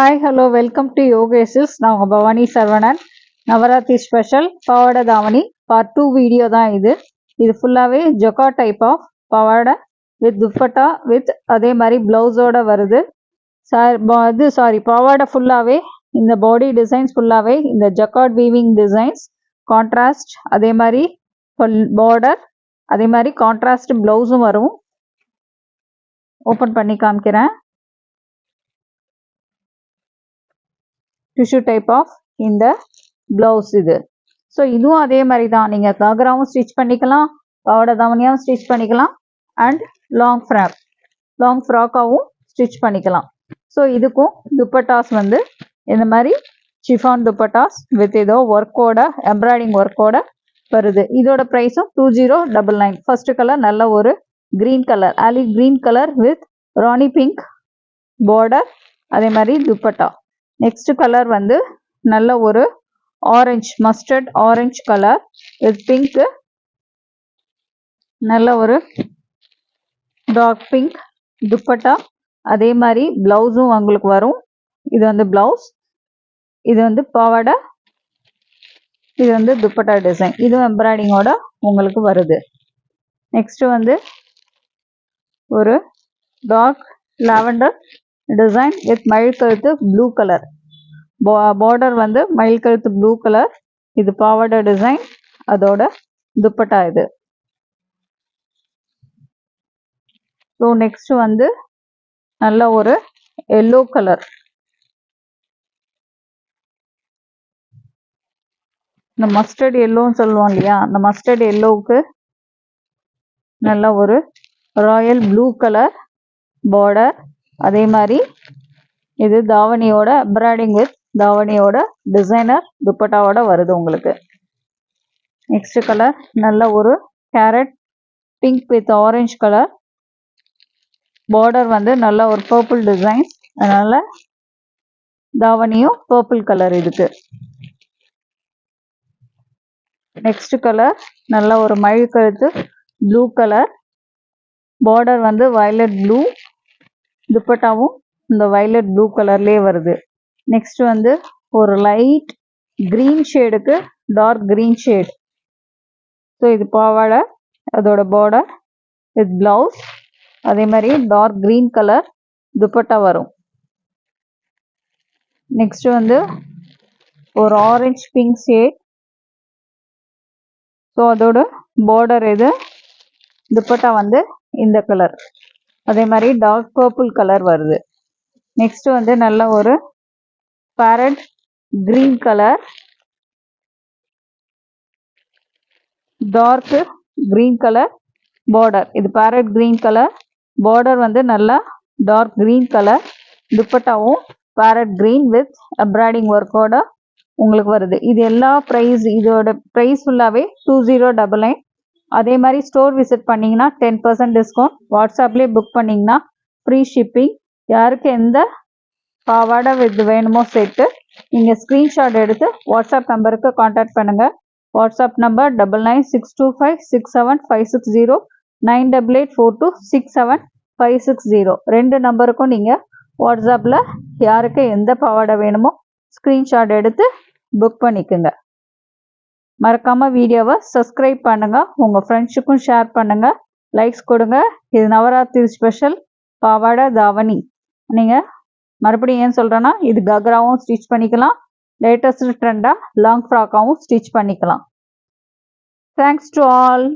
Hi, hello, welcome to Yogesis. நான் உங்க Bhavani Saravanan. Navaratri special பாவாடை தாவணி பார்ட் 2 வீடியோ தான் இது. இது ஃபுல்லாவே ஜொக்கா டைப் ஆஃப் பாவாடை வித் துப்பட்டா வித் அதே மாதிரி பிளவுஸோட வருது. பாவாடை ஃபுல்லாவே இந்த பாடி டிசைன்ஸ் ஃபுல்லாவே இந்த ஜக்கார்ட் வீவிங் டிசைன்ஸ், கான்ட்ராஸ்ட், அதே மாதிரி பார்டர், அதே மாதிரி கான்ட்ராஸ்ட் பிளவுஸும் வரும். ஓப்பன் பண்ணி காமிக்கிறேன். டிஷ்யூ டைப் ஆஃப் இந்த பிளவுஸ் இது. ஸோ இதுவும் அதே மாதிரி தான், நீங்கள் காகராவும் ஸ்டிச் பண்ணிக்கலாம், பாவாடை தாவணியாகவும் ஸ்டிச் பண்ணிக்கலாம், அண்ட் லாங் ஃப்ராக்காகவும் ஸ்டிச் பண்ணிக்கலாம். ஸோ இதுக்கும் துப்பட்டாஸ் வந்து இந்த மாதிரி ஷிஃபான் துப்பட்டாஸ் வித் ஏதோ ஒர்க்கோட எம்ப்ராய்டிங் ஒர்க்கோட வருது. இதோட ப்ரைஸும் 2099. ஃபர்ஸ்ட் கலர் நல்ல ஒரு green colour, olive green colour with Rani pink border, அதே மாதிரி துப்பட்டா. நெக்ஸ்ட் கலர் வந்து நல்ல ஒரு orange, mustard orange colour with pink, நல்ல ஒரு டார்க் பிங்க் துப்பட்டா, அதே மாதிரி பிளவுஸும் உங்களுக்கு வரும். இது வந்து பிளவுஸ், இது வந்து பாவாடை, இது வந்து துப்பட்டா டிசைன், இதுவும் எம்ப்ராய்டிங்கோட உங்களுக்கு வருது. நெக்ஸ்ட் வந்து ஒரு டார்க் லாவெண்டர் டிசைன் வித் மயில் கழுத்து ப்ளூ கலர், பார்டர் வந்து மயில் கழுத்து ப்ளூ கலர், இது பாவாடை டிசைன், அதோட துப்பட்டா இது. ஸோ நெக்ஸ்ட் வந்து நல்ல ஒரு எல்லோ கலர், இந்த மஸ்டர்ட் எல்லோன்னு சொல்லுவோம் இல்லையா, அந்த மஸ்டர்ட் எல்லோவுக்கு நல்ல ஒரு ராயல் ப்ளூ கலர் பார்டர், அதே மாதிரி இது தாவணியோட எம்ப்ராய்டிங் வித் தாவணியோட டிசைனர் துப்பட்டாவோட வருது உங்களுக்கு. நெக்ஸ்ட் கலர் நல்ல ஒரு carrot pink with orange colour, border வந்து நல்ல ஒரு பர்பிள் டிசைன், அதனால தாவணியும் பர்பிள் கலர் இதுக்கு. நெக்ஸ்ட் கலர் நல்ல ஒரு மயில் கழுத்து ப்ளூ கலர், பார்டர் வந்து வயலட் ப்ளூ, துப்பட்டாவும் இந்த வயலட் ப்ளூ கலர்லேயே வருது. நெக்ஸ்ட் வந்து ஒரு லைட் கிரீன் ஷேடுக்கு டார்க் கிரீன் ஷேட். ஸோ இது பாவாடை, அதோட பார்டர் வித் பிளவுஸ், அதே மாதிரி டார்க் கிரீன் கலர் துப்பட்டா வரும். நெக்ஸ்ட் வந்து ஒரு ஆரஞ்சு பிங்க் ஷேட், ஸோ அதோட பார்டர் இது, துப்பட்டா வந்து இந்த கலர், அதே மாதிரி டார்க் பர்பிள் கலர் வருது. நெக்ஸ்ட் வந்து நல்ல ஒரு parrot green colour, dark green colour border, இது பேரட் கிரீன் கலர், பார்டர் வந்து நல்லா டார்க் கிரீன் கலர், துப்பட்டாவும் பேரட் கிரீன் வித் எம்ப்ராய்டிங் ஒர்க்கோட உங்களுக்கு வருது. இது எல்லா ப்ரைஸ், இதோட ப்ரைஸ் ஃபுல்லாகவே 2099. அதே மாதிரி ஸ்டோர் விசிட் பண்ணிங்கன்னா 10% டிஸ்கவுண்ட், வாட்ஸ்அப்லேயே புக் பண்ணிங்கன்னா ஃப்ரீ ஷிப்பிங். யாருக்கு எந்த பாவாடை வித் வேணுமோ சேர்த்து நீங்கள் ஸ்க்ரீன்ஷாட் எடுத்து வாட்ஸ்அப் நம்பருக்கு காண்டாக்ட் பண்ணுங்கள். WhatsApp number 9962567560, 9884267560. ரெண்டு நம்பருக்கும் நீங்கள் வாட்ஸ்அப்பில் யாருக்கு எந்த பாவாடை வேணுமோ ஸ்க்ரீன்ஷாட் எடுத்து புக் பண்ணிக்கோங்க. மறக்காமல் வீடியோவை சப்ஸ்கிரைப் பண்ணுங்கள், உங்கள் ஃப்ரெண்ட்ஸுக்கும் ஷேர் பண்ணுங்கள், லைக்ஸ் கொடுங்க. இது நவராத்திரி ஸ்பெஷல் பாவாடை தாவணி. நீங்கள் மறுபடியும் ஏன் சொல்கிறேன்னா, இது கக்ராவும் ஸ்டிச் பண்ணிக்கலாம், லேட்டஸ்ட் ட்ரெண்டாக லாங் ஃப்ராக்காகவும் ஸ்டிச் பண்ணிக்கலாம். Thanks to all.